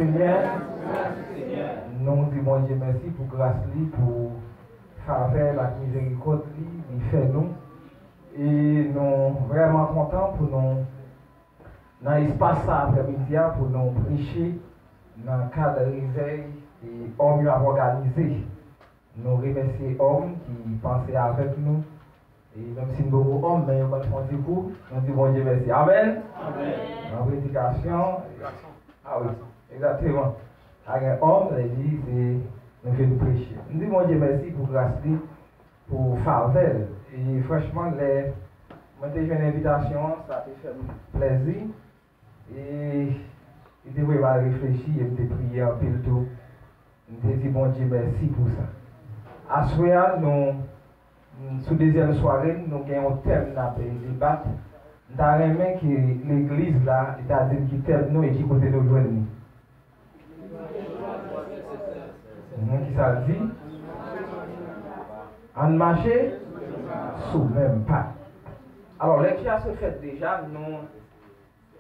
Seigneur. Nous disons bon Dieu merci pour grâce, pour faveur, la miséricorde, il fait nous. Et nous sommes vraiment contents pour nous, dans l'espace après-midi, pour nous prêcher dans le cadre de réveil et hommes à organiser. Nous remercions hommes qui pensaient avec nous. Et même si nous sommes hommes, mais nous font du coup, nous disons bon Dieu merci. Amen. Amen. En prédication. Ah oui, exactement. Avec un homme, l'église, et nous venons prêcher. Nous disons bon Dieu merci pour grâce, pour faveur. Et franchement, moi j'ai fait une invitation, ça a fait plaisir. Et il devrait pas réfléchir et me prier un peu le tout. Je dis bon Dieu merci pour ça. À ce moment-là, nous, sous deuxième soirée, nous avons un thème dans le débat. Nous avons aimé que l'église là, c'est-à-dire qui thème nous et qui côté nous joindre. Qui ça dit? En marché, sous même pas. Alors, lecture se fait déjà, nous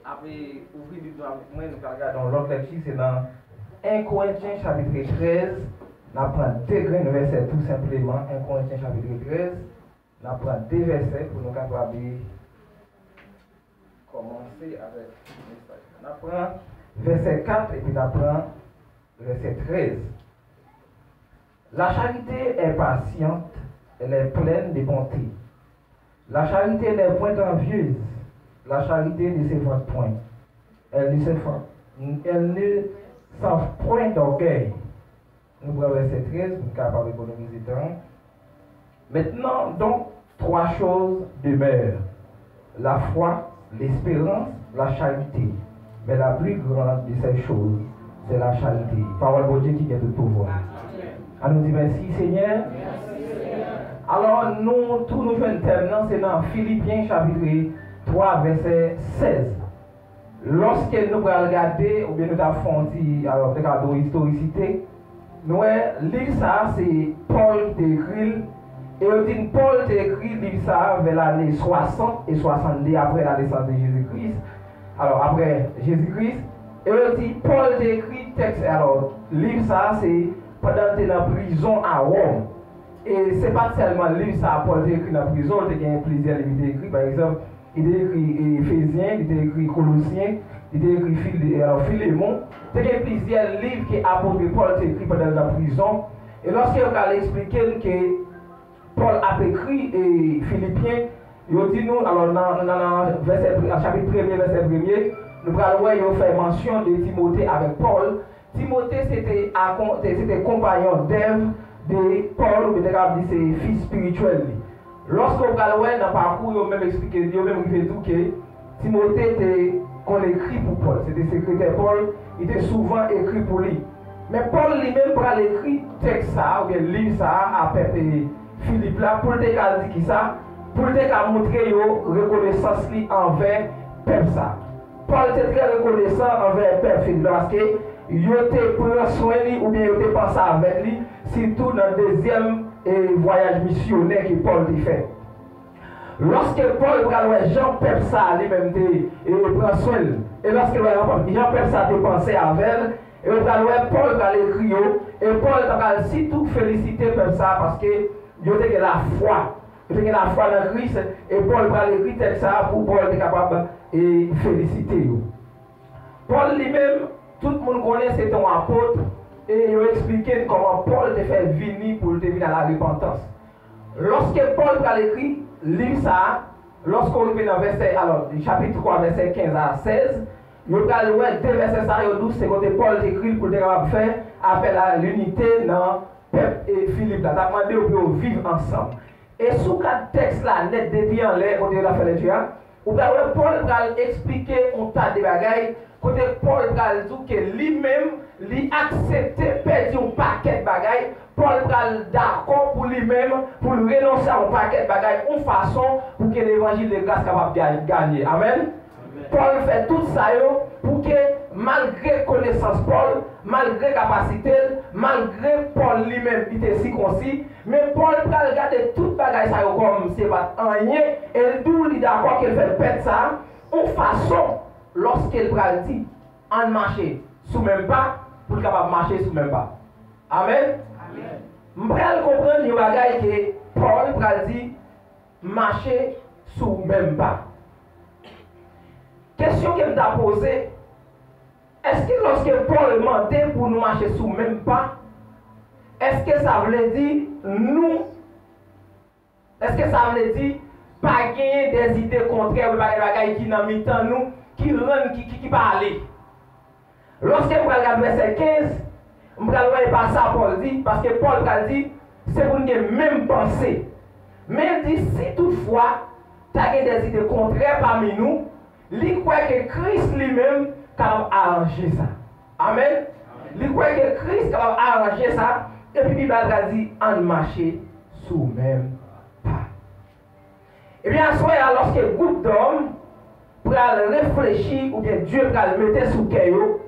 avons ouvert le livre avec moi, nous regardons l'autre lecture, c'est dans 1 Corinthiens chapitre 13, nous apprenons 2 versets tout simplement, 1 Corinthiens chapitre 13, nous apprenons 2 versets pour nous capables de commencer avec le message. Nous apprenons verset 4 et puis nous apprenons verset 13. La charité est patiente, elle est pleine de bonté. La charité n'est point envieuse. La charité ne se vante point. Elle ne s'enfle point d'orgueil. Nous prenons verset 13, nous sommes capables d'économiser temps. Maintenant, donc, 3 choses demeurent. La foi, l'espérance, la charité. Mais la plus grande de ces choses, c'est la charité. Parole de Dieu qui vient de pouvoir. On nous dit merci Seigneur. Alors, nous, tout nous fait un thème, c'est dans Philippiens chapitre 3, verset 16. Lorsque nous regardons, ou bien nous avons fait alors, historicité, nous lisons ça, c'est Paul qui écrit, et on dit Paul qui écrit, lit ça vers l'année 60 et 70 après la naissance de Jésus-Christ. Alors, après Jésus-Christ, et on dit Paul qui écrit texte, alors, lit ça, c'est pendant que tu es en prison à Rome. Et ce n'est pas seulement le livre ça Paul écrit dans la prison, il y a plusieurs livres qui écrit. Par exemple, il a écrit Éphésiens, il a écrit Colossiens, il a écrit Philémon. Il y a plusieurs livres que l'apôtre Paul a écrit pendant la prison. Et lorsqu'il a expliqué que Paul a écrit Philippiens, il dit nous, alors dans chapitre 1er, verset 1er, nous allons faire mention de Timothée avec Paul. Timothée, c'était compagnon d'Ève de Paul, ou bien c'est fils spirituel. Lorsqu'on regarde dans le parcours, il a même expliqué, il a même fait tout que Timothée était qu'on écrit pour Paul. C'était secrétaire Paul, il était souvent écrit pour lui. Mais Paul lui-même pour l'écrit texte ça, ou bien livre ça à Peuple Philippe là, pour le dire qui ça, pour le montrer la reconnaissance envers Peuple ça. Paul était très reconnaissant envers Peuple Philippe parce que il était pris soin ou bien il était pensé avec lui, surtout dans le deuxième voyage missionnaire que Paul a fait. Lorsque Paul prend Jean Pep ça lui-même prend soin, et lorsque Jean Pep ça a pensé avec elle, et Paul a écrit, et Paul a surtout félicité Pep ça parce que il était la foi. Il était la foi dans Christ, et Paul a écrit ça pour Paul être capable de féliciter. Paul lui-même, tout le monde connaît, c'est un apôtre, et il a expliqué comment Paul te fait venir pour te venir à la repentance. Lorsque Paul a écrit, lit ça, lorsqu'on arrive dans verset, alors, chapitre 3, verset 15 à 16, il y a deux versets, c'est quand Paul écrit pour te faire appel à l'unité dans Peuple et Philippe. Tu as demandé pour vivre ensemble. Et sous quatre textes là, net depuis en l'air, quand il a fait lecture, Paul va expliquer un tas de bagailles. Côté Paul va dire que lui-même, lui accepter perdre un paquet de bagailles. Paul va d'accord pour lui-même, pour renoncer à un paquet de bagailles, une façon pour que l'évangile de grâce soit capable de gagner. Amen. Paul fait tout ça pour que, malgré connaissance Paul, malgré capacité, malgré Paul lui-même qui était circoncis, mais Paul va regarder toute bagaille ça comme c'est pas rien, et d'où il est d'accord qu'il fait perdre ça, une façon, lorsqu'il va dire, en marché, sous même pas pour capable marcher sous même pas. Amen. Je vais comprendre une bagaille que Paul va dire marcher sous même pas. Question que je me posée, est-ce que lorsque Paul demandait pour nous marcher sous même pas, est-ce que ça veut dire nous, est-ce que ça veut dire pas gagner des idées contraires ou des bagailles qui n'ont pas nous, qui rendent, qui parlent? Lorsque vous regardez verset 15, vous ne voyez pas ça Paul dit, parce que Paul va dire, c'est pour nous même penser. Mais il dit, si toutefois, tu as des idées contraires parmi nous, il croit que Christ lui-même capable d'arranger ça. Amen. Il croit que Christ capable d'arranger ça, et puis il va dire, en marcher sous même pas. Et bien, à ce moment-là, lorsque le groupe d'hommes pour réfléchir, ou bien Dieu va le mettre sous caillou,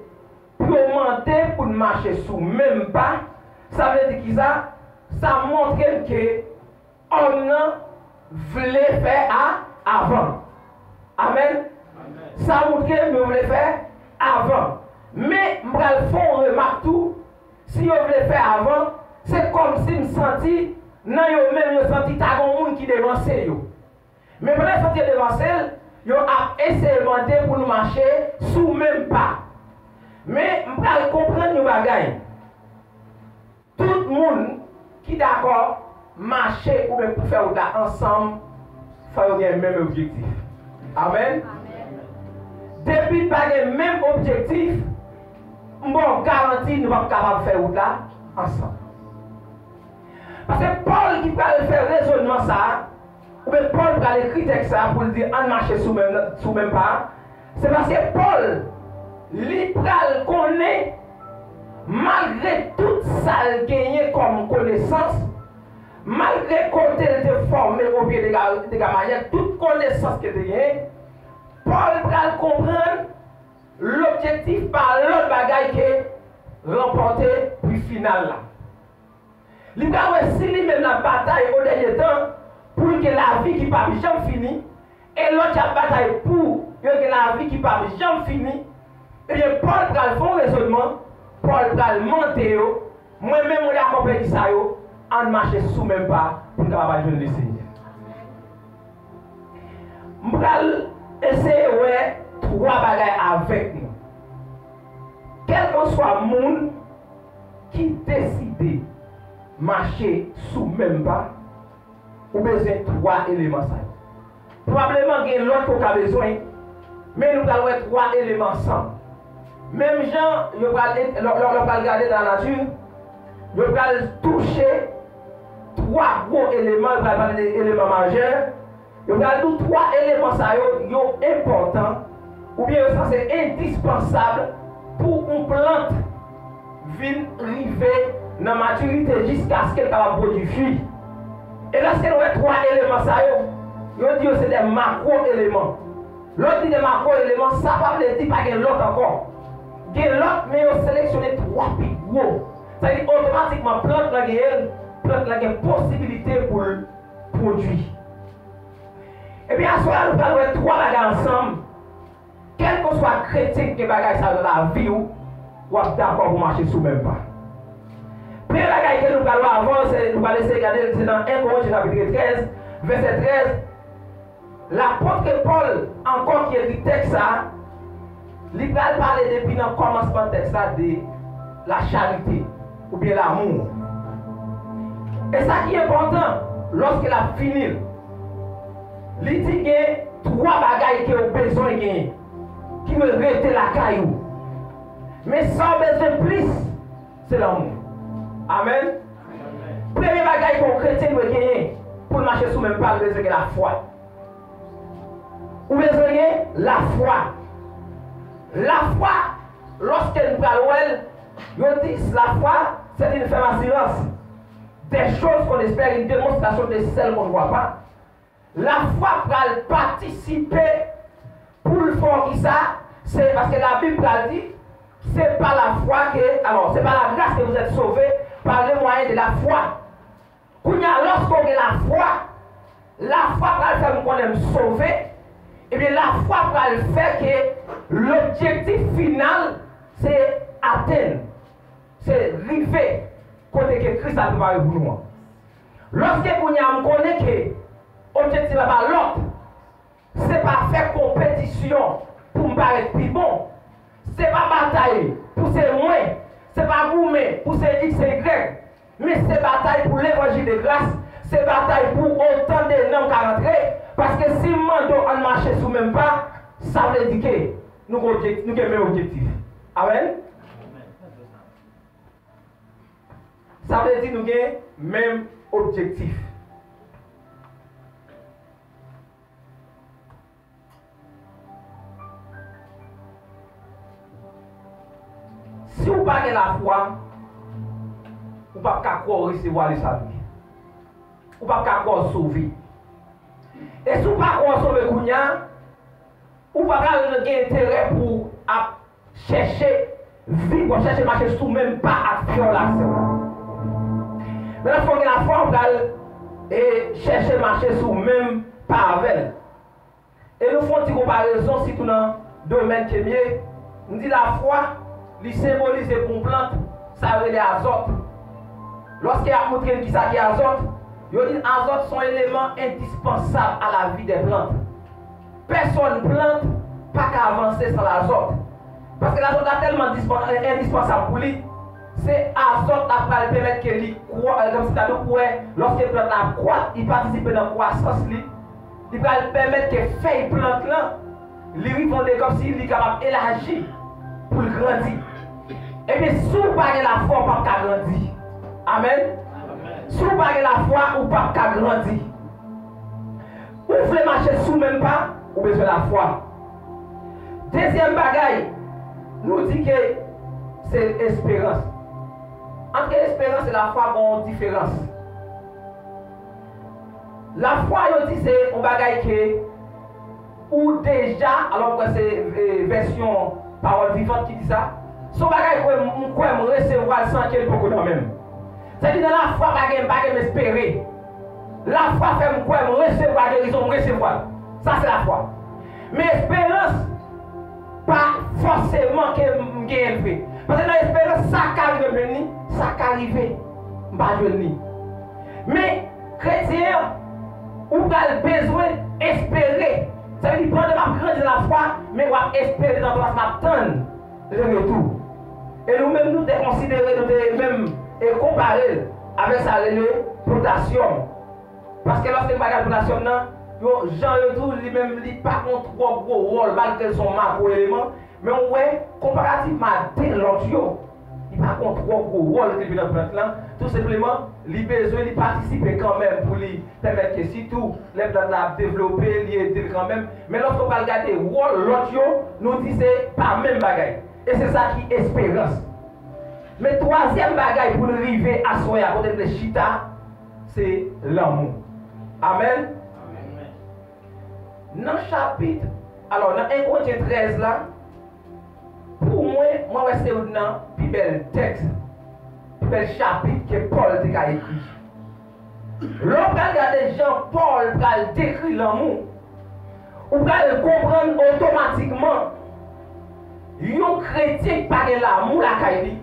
pour augmenter, pour marcher sous même pas, ça veut dire que ça montre que on voulait faire avant. Amen. Ça montre que nous voulons faire avant. Mais je vais faire une remarque tout. Si on voulait faire avant, c'est comme si je me sentis, non, je senti qu'il y a un monde qui dévançait. Mais pendant que je dévançais, je vais essayer de demander pour nous marcher sous même pas. Mais je vais comprendre une bagaille. Tout le monde qui est d'accord, marcher ou même pour faire ensemble, faire le même objectif. Amen. Depuis pas le même objectif, bon garantie nous sommes capables de faire là ensemble. Parce que Paul qui va faire raisonnement ça, ou bien Paul va écrire texte ça pour dire en marcher sous même pas, c'est parce que Paul, libéral connaît, malgré tout ça gagné comme connaissance, malgré qu'on était formé au pied de la manière, toute connaissance qu'il a gagnée, Paul va comprendre l'objectif par l'autre bagaille que remporter puis final là. Il va aussi lui-même la bataille au dernier temps pour que la vie qui pas jamais fini et l'autre la bataille pour que la vie qui pas jamais fini. Et bien Paul va faire un raisonnement, Paul va monter moi-même on a accompagné ça en marcher sous même pas pour capable de le Seigneur. Je vais essayer ouais trois bagailles avec nous. Quel que soit le monde qui décide marcher sous même pas, ou besoin de trois éléments. Probablement qu'il y a l'autre qui a besoin, mais nous allons trois éléments ensemble. Même gens, ils vont regarder dans la nature, ils vont toucher trois gros éléments, ils vont parler des éléments majeurs, ils vont dire trois éléments importants, ou bien c'est indispensable pour une plante vienne arriver dans la maturité jusqu'à ce qu'elle soit produire. Et lorsque nous avons trois éléments, ils disent que c'est des macro-éléments. L'autre dit des macro-éléments, ça ne veut dire pas qu'il y a l'autre encore. Il y a l'autre, mais ils ont sélectionné trois plus gros. Ça veut dire automatiquement, plante a une possibilité pour produire. Et bien, à ce moment-là, nous allons mettre trois bagages ensemble. Quel que soit chrétien qui bagaille ça dans la vie, ou êtes d'accord pour marcher sous même pas. Première bagaille que nous allons avant, c'est nous allons essayer de regarder, c'est dans 1 Corinthiens chapitre 13, verset 13. L'apôtre Paul, encore qui écrit texte ça, il va parler depuis le commencement de texte de la charité ou bien l'amour. Et ça qui est important, lorsqu'il a fini, il dit qu'il y a trois bagailles qui ont besoin de gagner, qui veulent rester la caillou. Mais sans besoin plus, c'est l'amour. Amen. Premier bagaille qu'on chrétien doit gagner pour marcher sous même pas, besoin de la foi. Ou besoin de la foi. La foi, lorsque nous parlons, nous disons la foi, c'est une ferme assurance. Des choses qu'on espère, une démonstration de celles qu'on ne voit pas. La foi va participer pour le faire qui ça, c'est parce que la Bible a dit, c'est pas la foi que, alors c'est pas la grâce que vous êtes sauvés par le moyen de la foi. Lorsqu'on a la foi va faire qu'on est sauvé, et bien la foi va faire que l'objectif final, c'est atteindre, c'est arriver côté que Christ a préparé pour nous. Lorsque vous connaissez que l'objectif là l'autre, ce n'est pas faire compétition pour me paraître plus bon, ce n'est pas bataille pour ces moins, ce n'est pas gourmet pour ces X et Y, mais c'est bataille pour l'évangile de grâce, c'est bataille pour autant de noms qui rentrent, parce que si on marche sous même pas, ça veut dire que nous avons le même objectif. Amen. Ça veut dire que nous avons le même objectif. Si vous n'avez pas la foi, vous ne pouvez pas recevoir le salut. Vous ne pouvez pas sauver. Et si vous ne pouvez pas sauver, vous n'avez pas intérêt pour chercher vivre, pour chercher marcher sous même pas à faire l'action. Mais il faut que la foi, et chercher marcher sous même pas avec. Et nous faisons une comparaison si tout dans le domaine qui est mieux. Nous dit la foi, il symbolise pour une plante, ça veut dire azote. Lorsqu'il a montré qui ça qui est azote, il dit azote sont éléments indispensables à la vie des plantes. Personne plante pas qu'à avancer sans l'azote. Parce que l'azote est tellement indispensable pour lui. C'est l'azote qui va permettre que lui croît, comme si lorsque la plante croît, il participe dans la croissance. Il va permettre que feuilles plante là, lui vont comme s'il est capable d'élargir pour grandir. Et bien, si vous n'avez pas la foi, vous ne pouvez pas grandir. Amen. Si vous n'avez pas la foi, vous ne pouvez pas grandir. Vous voulez marcher sous même pas, vous avez besoin de la foi. Deuxième bagaille, nous dit que c'est l'espérance. Entre l'espérance et la foi, il y a une différence. La foi, il dit c'est un bagaille que, ou déjà, alors que c'est version parole vivante qui dit ça, son bagaille que je recevoir sans qu'il y ait beaucoup de même. C'est-à-dire dans la foi, je ne peux pas espérer. La foi fait quoi me recevoir guérison, me recevoir. Ça c'est la foi. Mais l'espérance, pas forcément que je gagne. Parce que dans l'espérance, ça arrive venir, ça arrive, je ne venir. Mais chrétien, vous avez besoin d'espérer. Ça veut dire pendant ma grande la foi, mais on va espérer dans notre attendre le retour. Et nous-mêmes, nous devons considérer, nous devons même comparer avec sa réputation. Parce que lorsque nous regardons la nation, Jean Retour lui-même n'a pas contre trop gros rôle, malgré son macro élément. Mais on voit, comparativement à l'autre, il n'a pas contre trop gros rôle qu'il a dans le plan. Tout simplement, il a besoin de participer quand même pour lui permettre que si tout les plantes l'ont développé, il aide quand même. Mais lorsqu'on va regarder le rôle de l'autre, nous dit que ce n'est pas le même bagaille. Et c'est ça qui est espérance. Mais troisième bagaille pour arriver à soigner à côté de Chita, c'est l'amour. Amen. Dans le chapitre, alors dans 1 Corinthiens 13 là, pour moi c'est un plus bel texte, plus bel chapitre que Paul a écrit. Lorsqu'on regarde Jean-Paul qui décrit l'amour, on va comprendre automatiquement un chrétien qui parle de l'amour, la caille,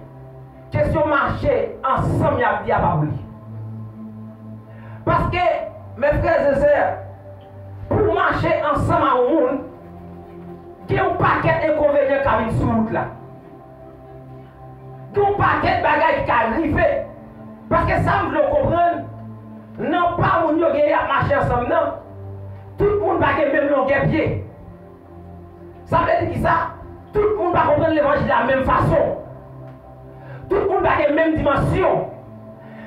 question marcher ensemble, il y a pas oublié. Parce que, mes frères et sœurs, pour marcher ensemble à monde, il y a un paquet d'inconvénients qui arrivent sur la route là. Il y a un paquet de bagages qui arrivent. Parce que ça, vous le comprenez, non pas mon yo à marcher ensemble, non. Tout le monde va même longueur pied. Ça veut dire que ça, tout le monde va comprendre l'évangile de la même façon. Tout le monde va avoir la même dimension.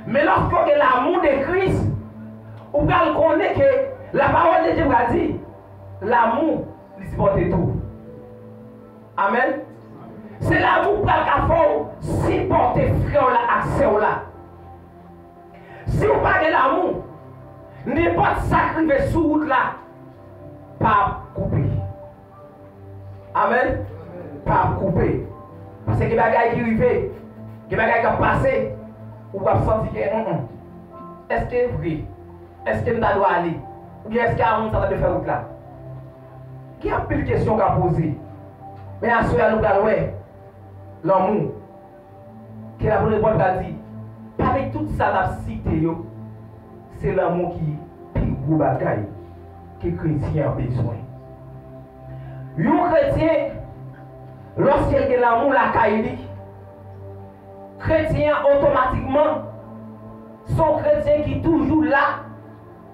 Mais lorsqu'on a l'amour de Christ, on va connaître que la parole de Dieu va dire l'amour, il supporte tout. Amen. C'est l'amour qui a supporter frère là, accès là. Si vous parlez de l'amour, n'importe sacrifice sur route là, pas couper. Amen. Pas couper. Parce que les bagages qui arrivent, les bagages qui passent, vous va sentir que est-ce que c'est vrai? Est-ce que nous doit aller? Ou bien est-ce qu'il y a un monde qui va faire route là? Il y a plus de questions à poser. Mais à ce moment-là, nous allons l'amour, que l'apôtre Paul a dit, parmi tout ça la cité, c'est l'amour qui est plus gros bagaille que les chrétiens ont besoin. Un chrétien, lorsqu'il a l'amour, la caille, chrétien automatiquement, sont chrétiens qui sont toujours là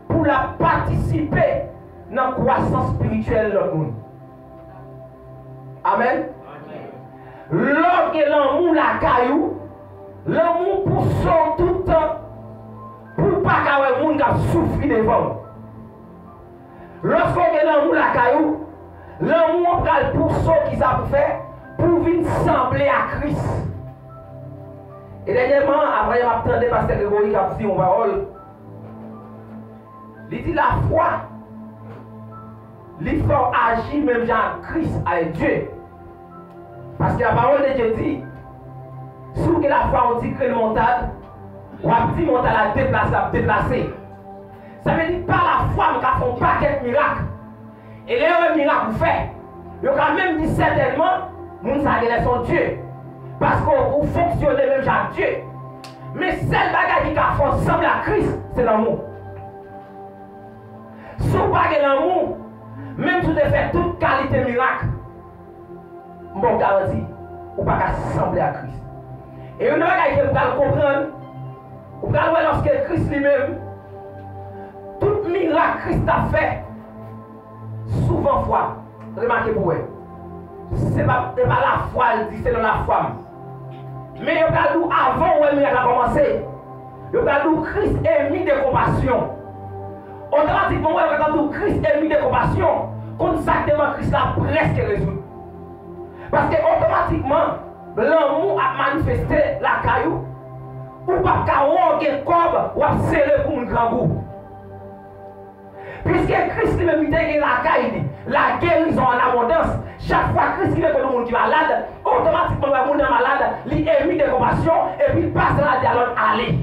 pour la participer dans la croissance spirituelle de l'autre. Amen. Lorsque l'amour la caillou, l'amour pour son tout le temps, pour pas que le monde souffre devant. Lorsqu'on a l'amour la caillou, l'amour pour ce qu'ils ont fait pour venir sembler à Christ. Et dernièrement, après, je m'attendais parce que Grégory qui a dit mon parole. Il dit la foi, il faut agir même genre Christ avec Dieu. Parce que la parole de Dieu dit, si que la foi on dit que le montagne, on a dit montagne à déplacer. Ça veut dire par la foi, nous avons fait un paquet de miracles. Et les miracles vous fait. Vous avez même dit certainement, nous savons son Dieu. Parce qu'on fonctionne même genre Dieu. Mais celle bagaille qui a fait ensemble à Christ, c'est l'amour. Si vous n'avez pas l'amour, même si vous avez fait toute qualité miracle, bon garantie, vous n'avez pas assembler à Christ. Et une bagaille que vous allez comprendre, vous allez voir lorsque Christ lui-même, tout miracle que Christ a fait, souvent foi, remarquez pour vous, ce n'est pas la foi, il dit c'est dans la foi. Mais regardez avant où le miracle a commencé, regardez où Christ est mis de compassion. Automatiquement, regardez où Christ est mis de compassion, exactement Christ a presque résolu. Parce que automatiquement, l'amour a manifesté la caillou, ou pas qu'à un corps ou à serrer pour un grand goût. Puisque Christ lui-même dit la caille, la guérison en abondance, chaque fois Christ veut que le monde qui est malade, automatiquement le monde est malade, il est mis de compassion et puis il passe dans la dialogue aller.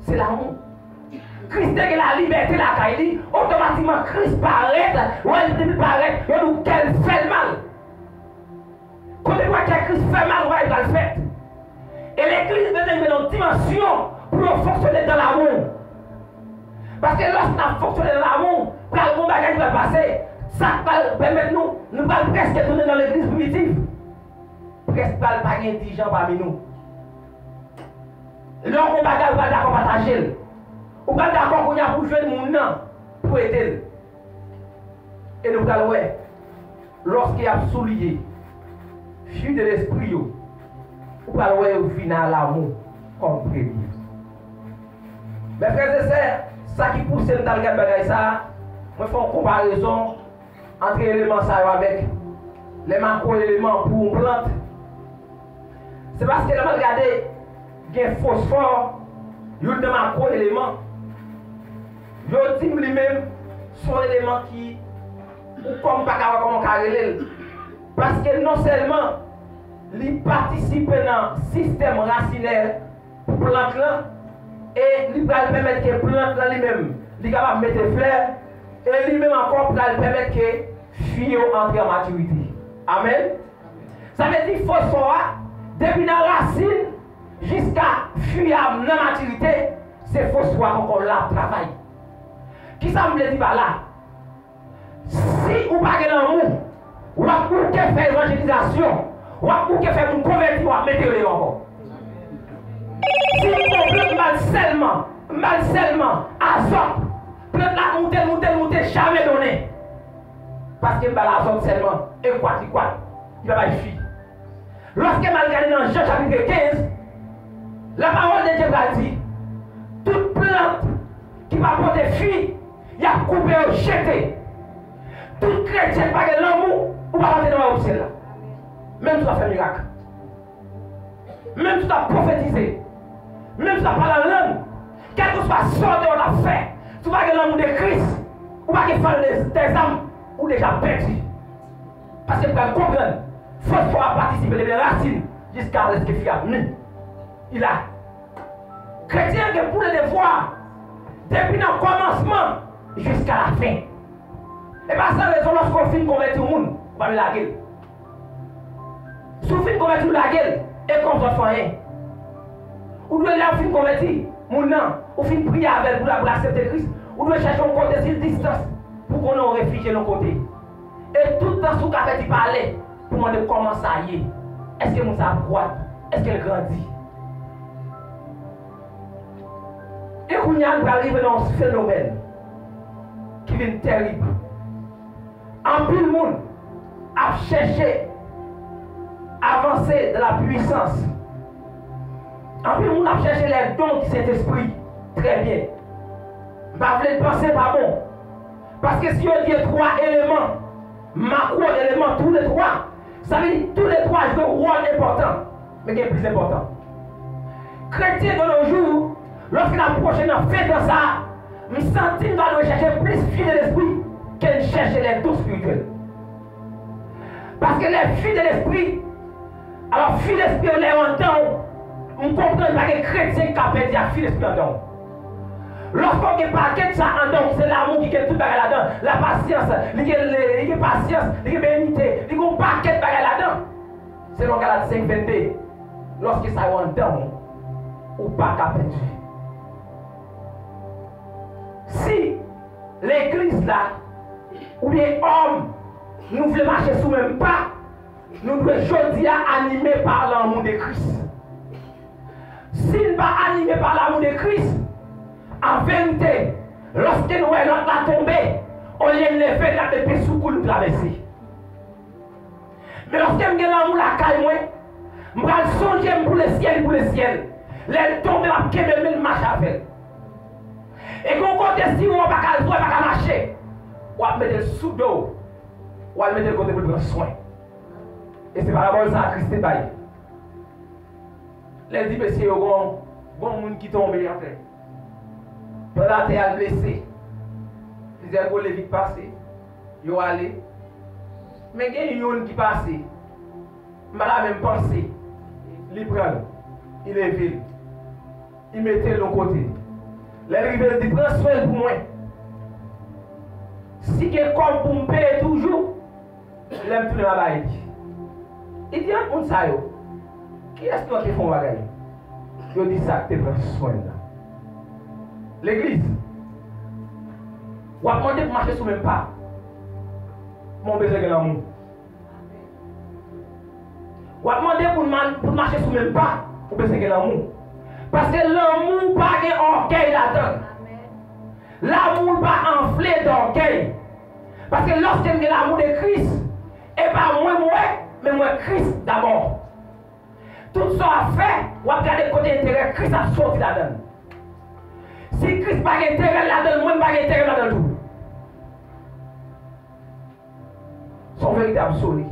C'est l'amour. Christ dit que la liberté, la caille, automatiquement Christ paraît, ou il paraît, il nous qu'elle fait le mal. Quand on voit que Christ fait mal, il va le faire. Et l'église doit être dans une dimension pour fonctionner dans l'amour. Parce que lorsqu'on fonctionne dans l'amour, quand le bon bagage va passer, ça va permettre nous allons presque tourner dans l'église primitive. Presque pas intelligent parmi nous. Lorsqu'on bon bagage va d'accord partager. On va d'accord qu'on a pour jouer de mon nom pour aider. Et nous allons voir, lorsqu'il y a soulié, fût de l'esprit, on va voir au final l'amour comme premier. Mes frères et sœurs, ça qui pousse dans le bagage ça, moi je fais une comparaison entre les éléments avec les macro-éléments pour une plante. C'est parce que là, regardez, il y a un phosphore, il y a des macro-éléments. Je dis lui-même, sont éléments qui, comme pas comment carréler. Parce que non seulement, il participe dans le système racinaire pour plante là, et il va permettre que plante là lui-même, il va mettre des fleurs, et lui-même encore pour permettre que fille entre en maturité. Amen. Ça veut dire qu'il faut savoir, depuis la racine jusqu'à fuir dans la maturité, c'est faut soit encore là travail. Qui ça me dit par là? Si vous parlez d'amour, ou pour faire l'évangélisation, ou pour faire une conversion, mettez-le encore. Si vous comprenez mal seulement, azote, plante la monter, jamais donné. Parce que l'azote seulement, et quoi, il va pas fuir. Lorsque mal regardé dans Jean chapitre 15, la parole de Dieu va dire, toute plante qui va porter fruit, il a coupé ou jeté. Tout chrétien qui parle de l'amour, ou va rentrer dans la ciel là. Même si tu as fait miracle. Même si tu as prophétisé. Même si tu as parlé en langue. Quel que soit ce que tu as fait, tu vas l'amour de Christ. Ou pas faire des âmes ou déjà perdues. Parce que pour comprendre, il faut participer de la racine jusqu'à ce qu'il y a mis. Il a. Chrétien qui pour le devoir, depuis le commencement jusqu'à la fin. Et pas ça raison lorsqu'on finit de convertir le monde, on va me la gueule. Si on finit de convertir la gueule, Et comme ça, rien. Ou doit la fin convertir, mon nom, ou fin prier avec pour accepter Christ, ou doit chercher un côté sur distance pour qu'on ait réfugié de côté. Et tout le temps, sous café, tu parlais pour demander comment ça y est. Est-ce que mon ça croît? Est-ce qu'elle grandit? Et qu'on y arrive dans ce phénomène qui vient terrible. En plus, le monde a cherché à avancer de la puissance. En plus, le monde a cherché les dons du Saint-Esprit. Très bien. Je ne penser pas bon. Parce que si on dit 3 éléments, macro éléments, tous les 3, ça veut dire tous les 3 jouent un rôle important, mais qui est plus important. Chrétien de nos jours, lorsqu'il approche une fête dans ça, je sens qu'il doit rechercher plus filles de l'esprit qu'elle cherche les dons spirituels. Parce que les filles de l'esprit, alors filles de l'esprit, on les entend, on comprend pas que les chrétiens qui appellent des filles de l'esprit en don. Lorsqu'on ne paquet ça en don, c'est l'amour qui est tout là-dedans, la patience, la patience, la bénité, il y a un paquet là-dedans. C'est dans Galates 5, 22. Lorsque ça est en don, ou pas qu'à perdre. Si l'église là, ou bien homme, nous voulons marcher sous le même pas, nous devons aujourd'hui animer par l'amour de Christ. Si nous ne pas animés par l'amour de Christ, en vérité, lorsque nous voyons la tomber, on vient de lever la depuis sous nous traverser. Mais lorsque nous avons l'amour la caille, je vais songer pour le ciel, Les tomber à pied de mille marche avec. Et quand on dit si on va pas marcher, on va mettre le sous d'eau, on va mettre le côté pour prendre soin. Et c'est par rapport à ça que Christ est baillé. Les dit, monsieur, il y a un monde qui tombe en fait. Pendant la terre blessé, les ergots les vite passés, ils ont allé. Mais il y a un qui passe, il m'a la même pensée. Il prend, il est ville, il mettait de l'autre côté. Les rivières disent, prends soin pour moi. Si quelqu'un pour me payer toujours, il aime tout le travail. Il dit, on sait, qui est-ce qui fait un bagage? Il dit ça, tu prends soin là. L'église, on va demander pour marcher sur le même pas. Mon besoin de l'amour. On va demander pour marcher sur le même pas. Mon besoin de l'amour. Parce que l'amour n'a pas d'orgueil là-dedans. L'amour n'a pas enflé d'orgueil. Parce que lorsqu'il y a l'amour de Christ, et pas moi, mais moi Christ d'abord. Tout ça a fait, on va regarder le côté intérieur, Christ a sorti là-dedans. Si Christ n'a pas d'intérêt là-dedans, moi, je n'ai pas d'intérêt là-dedans tout. Son vérité absolue.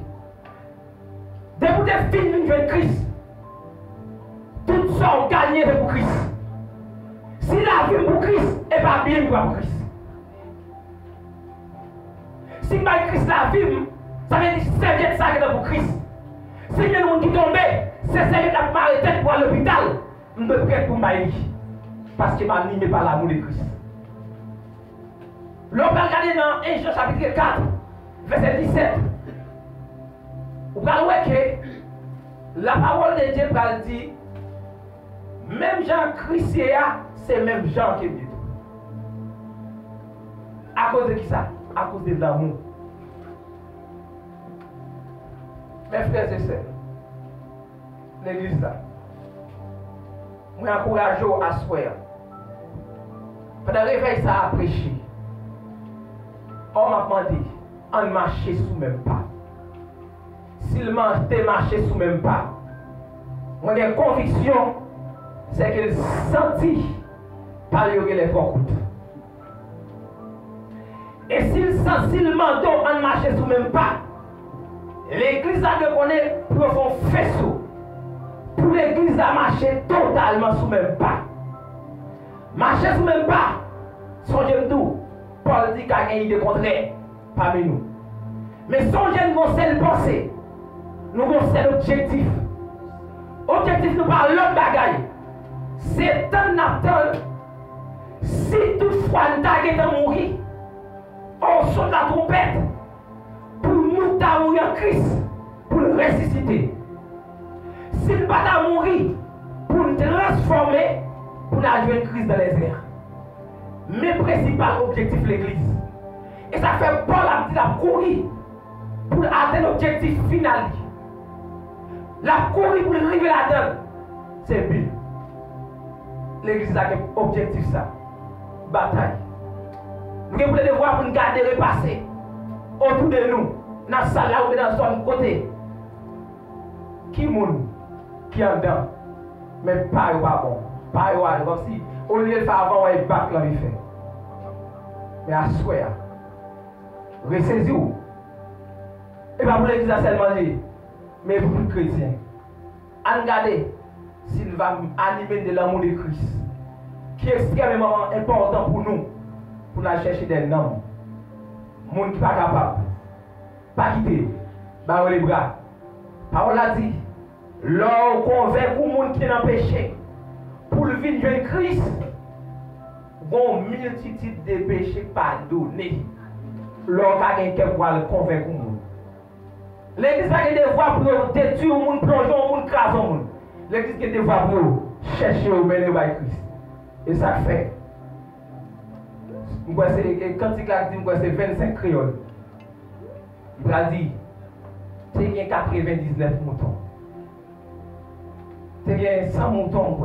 Depuis que tu finis de Christ, tout ça a gagné pour Christ. Si la vie pour Christ, et pas bien pour Christ. Si pas Christ la vie, ça veut dire serviette ça pour Christ. Si il y a des gens qui tombent, c'est serviette la marée pour aller à l'hôpital, je suis prêt pour m'aller. Parce qu'il m'a animé par l'amour de Christ. L'on va regarder dans 1 Jean chapitre 4, verset 17. Vous allez voir que la parole de Dieu va dire, même Jean-Christ, c'est même Jean qui dit. À cause de qui ça? À cause de l'amour. Mes frères et sœurs, l'église là, moi j'encourage à se faire. Pendant le réveil, ça a prêché. On m'a demandé, on marche sous même pas. S'il marché sous même pas, moi j'ai conviction, c'est qu'il sentit par les forts. Et s'il sent, s'il manteau, on marche sous même pas, l'église a de connaître profond faisceau. Pour l'église à marcher totalement sous même pas. Marcher sous même pas. Songez tout. Paul dit qu'il y a une idée contraire parmi nous. Mais songez nous seule pensée. Nous avons seul objectif. Objectif nous par l'autre bagaille. C'est un attente. Si toutefois nous avons mourir, on saute la trompette pour nous mourir en Christ, pour le ressusciter. S'il ne va pas mourir pour nous transformer, pour nous jouer une crise dans les airs. Mes principaux objectifs de l'église. Et ça fait Paul a dit la courir pour atteindre l'objectif final. La courir pour arriver là-dedans. C'est but. L'église a un objectif ça. Bataille. Nous avons le devoir pour nous garder repasser autour de nous, dans la salle là ou dans son côté. Qui moun qui en dedans, mais pas bon. Pas comme si au lieu de faire avant, on va battre là, il fait. Mais à souhait, ressaisissez-vous. Et pas pour l'église seulement dit, mais pour les chrétiens. Regardez s'il va animer de l'amour de Christ, qui est extrêmement important pour nous chercher des noms. Monde qui n'est pas capable, pas quitter, barrer les bras. Parole a dit, l'on convainc le monde qui est dans le péché, pour le venir de Christ, une multitude de péchés pardonnés. L'on a quelqu'un pour le convaincre le monde. L'église a des voies pour détruire le monde, plonger le monde, craser le monde. L'église a des voies pour chercher au mener par Christ. Et ça fait. Quand il a dit c'est 25 créoles, il a dit c'est 99 moutons. C'est 100 moutons.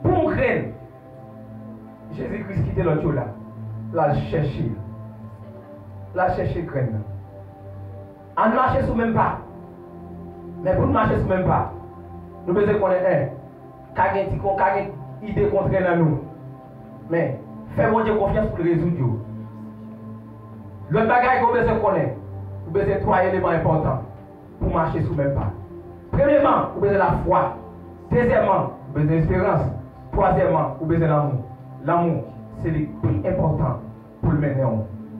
Pour une graine, Jésus-Christ quitte l'autre là. Là, chercher. Là, chercher graine. On marche sous même pas. Mais pour marcher sous même pas, nous devons connaître un. Une idée contre nous. Mais fais-moi Dieu confiance pour le résoudre. L'autre bagage qu'on besoin connaître, vous besoin trois éléments importants pour marcher sous même pas. Premièrement, vous besoin la foi. Deuxièmement, vous besoin l'espérance. Troisièmement, vous besoin l'amour. L'amour, c'est le plus important pour le mener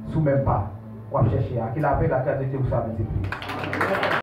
sous même pas. On va chercher à qui la paix, la carte de Dieu, vous savez, c'est plus.